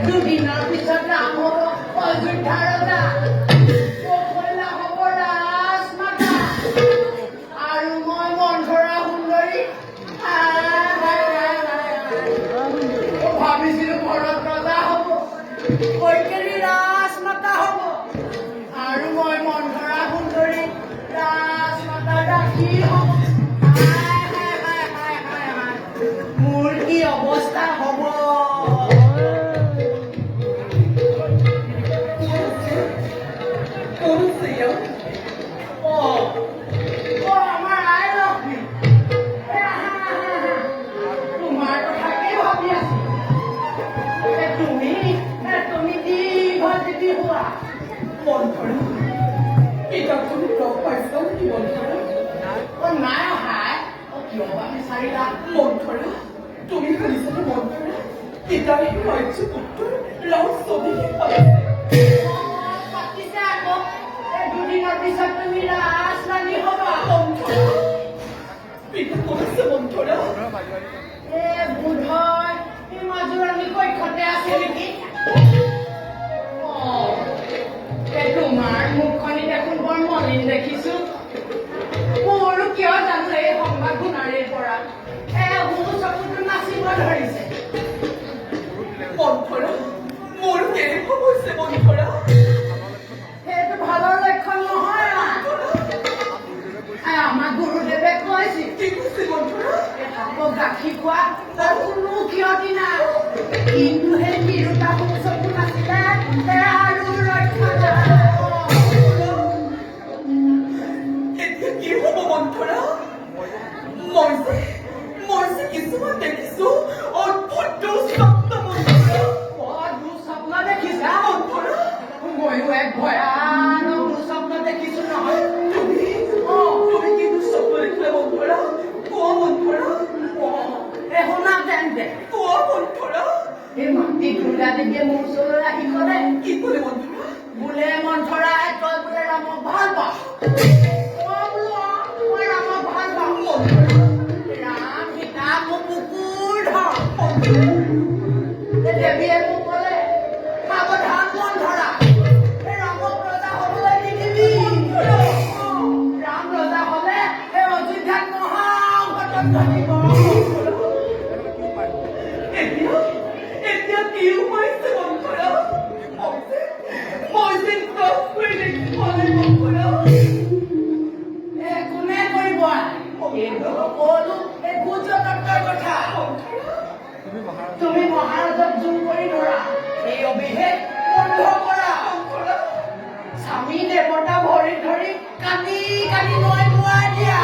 দুদিনৰ পিছত নাম হ'ব অযোধ্যাৰ ৰজা কৌশল্যা হ'ব ৰাজমাতা আৰু মই মন্থৰা সুন্দৰী ভাবিছিলো ঘৰত ৰজা হ'ব কৈকেয়ী ৰাজমাতা হ'ব আৰু মই মন্থৰা সুন্দৰী ৰাজমাতা দাসী হ'ব মোৰ কি অৱস্থা হ'ব তুমি খালিছানে মন্থৰা পিতাই ৰাজ্য পুত্ৰ ৰাজ ছবিহে পাতিছে আকৌ দুদিনৰ পিছত তুমি ৰাজৰাণী হ'বা পিতা কৈছে মন্থৰা বোধহয় এই মাজুৰাণী কক্ষতে আছে নেকি তোমাৰ মুখখনি দেখোন বৰ মলিন দেখিছো মোৰো কিয় জানো এই সংবাদ শুনাৰে পৰা চকুটো নাচিব ধৰিছে মন্থৰা মোৰ কেনেকুৱা হৈছে মন্থৰা সেইটো ভালৰ লক্ষণ নহয় আমাক গুৰুদেৱে কৈছিল কি কৈছে মন্থৰা সাপক গাখীৰ খোৱা তাৰ কোনো ক্ষতি নাই কিন্তু সেই তিৰোতা চকু নাছিলে আৰু ৰক্ষা নাই এতিয়া কি হ'ব মন্থৰা মই যে কিছুমান দেখিছো অদ্ভুত দুঃস্বপ্ন মন্থৰা দুঃস্বপ্ন দেখিছা ময়ো এক ভয়ানক দুঃস্বপ্ন দেখিছো নহয় তুমি কি দুঃস্বপ্ন দেখিলা মন্থৰা কোৱা মন্থৰা শুনা তেন্তে কোৱা মন্থৰা এই মাতৃ দুৰ্গা দেৱীয়ে মোৰ ওচৰলৈ আহি ক'লে কি ক'লে মন্থৰা বোলে মন্থৰা তই বোলে ৰামক ভাল পা মই ৰামক ভাল পাওঁ ৰাম সীতা মোৰ বুকুৰ ধৰ দেৱীয়ে মোক ক'লে সাৱধান মন্থৰা ৰামক ৰজা হ'বলৈ নিদিবি ৰাম ৰজা হ'লে সেই অযোধ্যাত মহা অঘটন ঘটিব এতিয়া কি হৈছে মন্থৰা মই যে ক্ৰছ কৰি দেখি পালে মন্থৰা কোনে কৰিব সকলো এই গুজৰাটৰ কথা তুমি মহাৰাজক জোৰ কৰি ধৰা এই অভিষেক বন্ধ কৰা স্বামী দেৱতা ভৰি ধৰি কান্দি কান্দি মই নোৱাই দিয়া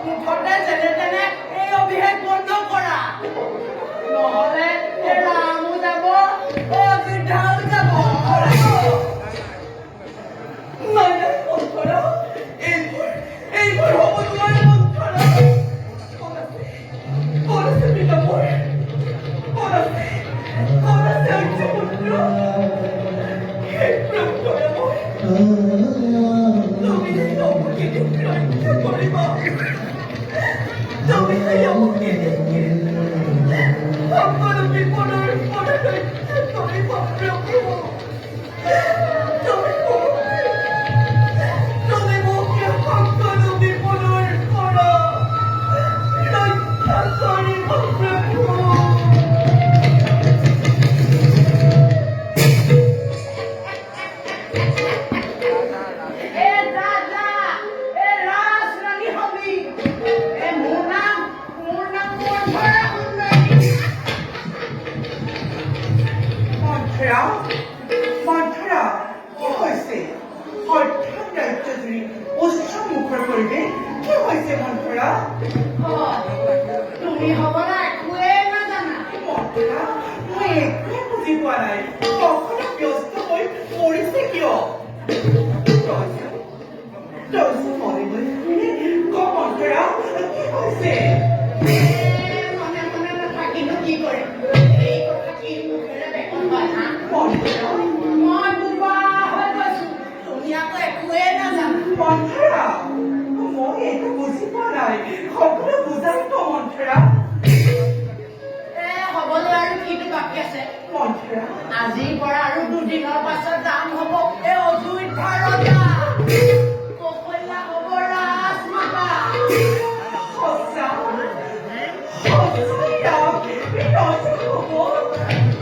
মুঠতে যেনে তেনে এই অভিষেক বন্ধ কৰা নহ'লে ৰামো যাব অযোধ্যাও যাব নাই নাই মন্থৰা এইবোৰ হ'ব নোৱাৰে মন্থৰা ক'ত আছে পিতা মোৰ ক'ত আছে আৰ্য পুত্ৰ সেই মন্থৰা মই তুমি অমুকেদি ৰক্ষা কৰিবা তুমি অমুকেদি সকলো বিপদৰ পৰা ৰক্ষা কৰিবা প্ৰভু তুমি মোকে সকলো বিপদৰ পৰা ৰক্ষা কৰিবা প্ৰভু ৰাজৰাণী হবি মোৰ নাম মন্থৰা সুন্দৰী মন্থৰা কি হৈছে অৰ্থাৎ ৰাজ্যজুৰি উৎসৱ মুখৰ পৰিৱেশ কি হৈছে মন্থৰা তুমি হ'বলা একোৱেই নাজানা মন্থৰা মই একোৱে বুজি পোৱা নাই সকলো ব্যস্ত হৈ পৰিছে কিয় মন্থৰা কি মনে মনে নাথাকিনো কি কৰিম এই কথা কি মুখেৰে বেকন পাই হা মই বুবা হৈ গৈছো তুমি আকৌ একোৱে নাজানো মন্থৰা মই একো বুজি পোৱা নাই সকলো বুজাই তো মন্থৰা হ'বলৈ আৰু কিটো বাকী আছে মন্থৰা আজিৰ পৰা আৰু দুদিনৰ পাছত দাম হ'ব এই অযোধ্যাৰ ৰজা ককৈলা হ'ব ৰাজমাতা সঁচা সঁচা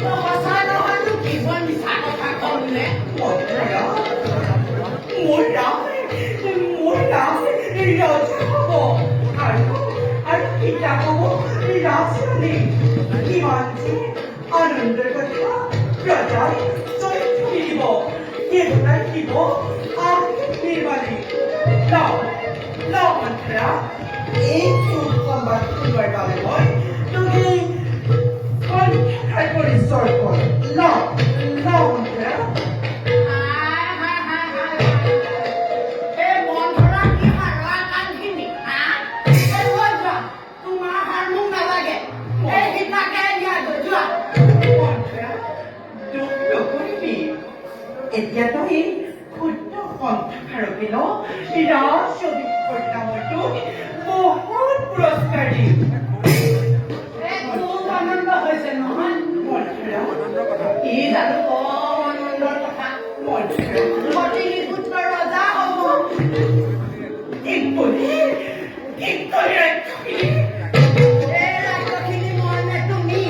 সঁচা নহয়তো কি মই মিছা কথা ক'মনে মন্থৰা মোৰ নাম ৰজা হ'ব আৰু পিতা হ'ব ৰাজৰাণী কিমান যে আনন্দৰ কথা ৰজাই জয় দিব কেৱলাই দিব নিৰ্মালী মন্থৰা এইটো সংবাদ শুনিবৰ বাবে মই তুমি কণ্ঠখাই পৰিচয় কৰ মন্থৰা এতিয়া তই শুদ্ধ কণ্ঠখাৰকে ন ৰাজছবিৰ নামতো বহুত পুৰস্কাৰ দিম খুব আনন্দ হৈছে নহয় মন্থৰা কি জানো কম আনন্দৰ কথা সতিনী পুত্ৰ ৰজা হ'ব ঠিক কৰি ৰাক্ষসী এই ৰাজ্যখিনি মই নে তুমি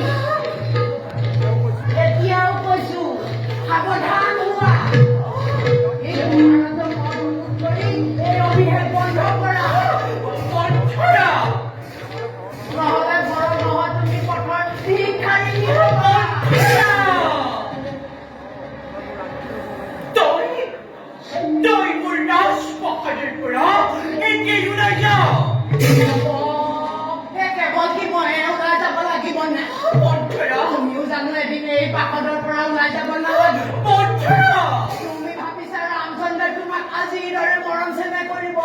এতিয়াও কৈছো সাৱধান হোৱা এই মহাৰাজক অনুৰোধ কৰি এই অভিষেক বন্ধ কৰা মন্থৰা নহ'লে ঘৰৰ নহয় তুমি পথৰ ভিক্ষাৰিনী হ'বা তই মোৰ ৰাজপ্ৰসাদৰ পৰা এতিয়া ওলাই যা কেৱল কি মইহে ওলাই যাব লাগিব নে মন্থৰা তুমিও জানো এদিন এই প্ৰাসাদৰ পৰা ওলাই যাব নালাগে মন্থৰা তুমি ভাবিছা ৰামচন্দ্ৰই তোমাক আজিৰ দৰে মৰম চেনেহ কৰিব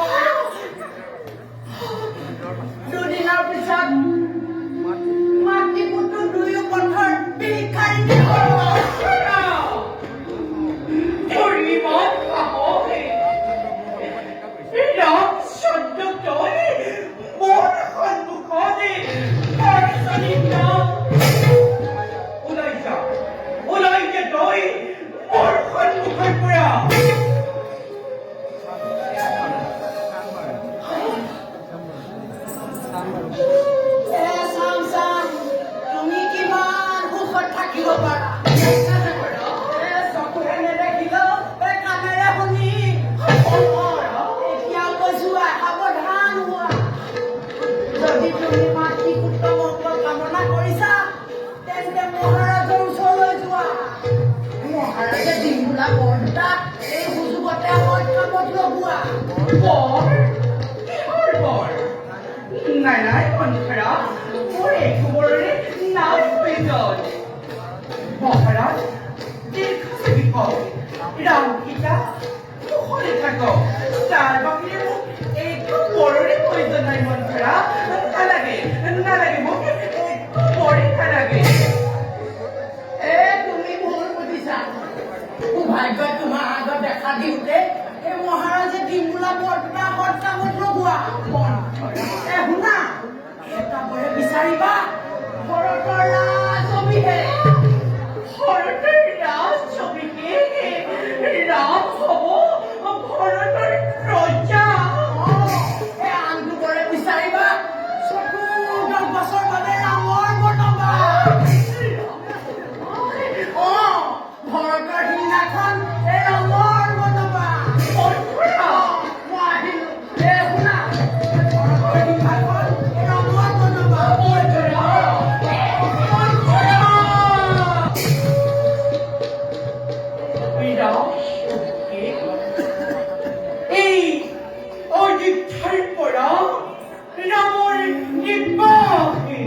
দুদিনৰ পিছত মাতৃ পুত্ৰ দুয়ো পথৰ ভিক্ষাৰিনী হ'ব তোৰ ইমান সাহস ৰামচন্দ্ৰ তই মোৰ সন্মুখতে ওলাই যা তই মোৰ সন্মুখৰ পৰা চাম তুমি কিমান সুখত থাকিব পাৰা চকুৰে নেদেখিলেও কাণেৰে শুনি এতিয়া কৈছো সাৱধান হোৱা যদি তুমি মাতৃ পুত্ৰ মংগল কামনা কৰিছা তেন্তে মহাৰাজৰ ওচৰলৈ যোৱা মহাৰাজে দিনবোলা বৰ দুটা এই সুযোগতে মই কামত লগোৱা কিহৰ বৰ নাই মন্থৰা মোৰ একেবাৰে নাম প্ৰয়োজন মহাৰাজ দীৰ্ঘজীৱী হওক ৰাম সীতা সুখৰে থাকক তাৰ বাহিৰে মোক একো বৰৰে প্ৰয়োজন নাই মন্থৰা নালাগে মোক একো বৰে নালাগে তুমি ভুল বুজিছা সৌভাগ্যই তোমাৰ আগত দেখা দিওঁতে এই মহাৰাজে দিনবোলা বৰ দুটা কামত লগোৱা শুনা এটা বৰে বিচাৰিবা ভৰতৰ ৰাজঅভিষেক ভৰতৰ ৰাজছবিকে ৰাম হ'ব ভৰতৰ ৰজা এই আনটো বৰে বিচাৰিবা চকু 10 বছৰ বাবে ৰামৰ বনবা ভৰতৰ সিদিনাখন এই ৰামৰ বনবা মই আহিলো শুনা ভৰতৰ সিদিনাখন এই ৰামৰ বনবা এই অযোধ্যাৰ পৰা ৰামৰ নিবাসী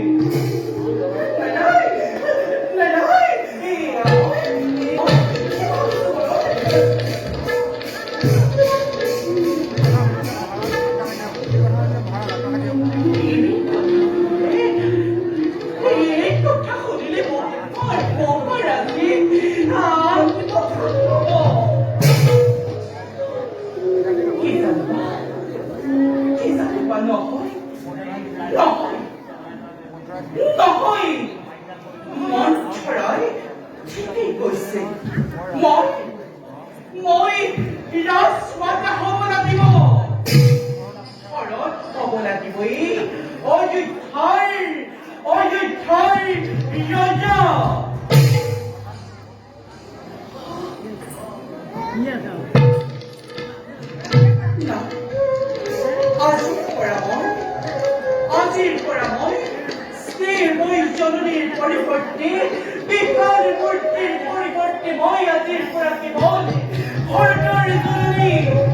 নহয় মন্থৰাই ঠিকেই কৈছে মই ৰাজমাতা হ'ব লাগিব ঘৰত হ'ব লাগিবই অযোধ্যাৰ ৰজা আজিৰ পৰা মই স্নেহময়ী জননীৰ পৰিৱৰ্তে বিশাল মূৰ্তিৰ পৰিৱৰ্তে মই আজিৰ পৰা কেৱল ভাৰতৰ জননী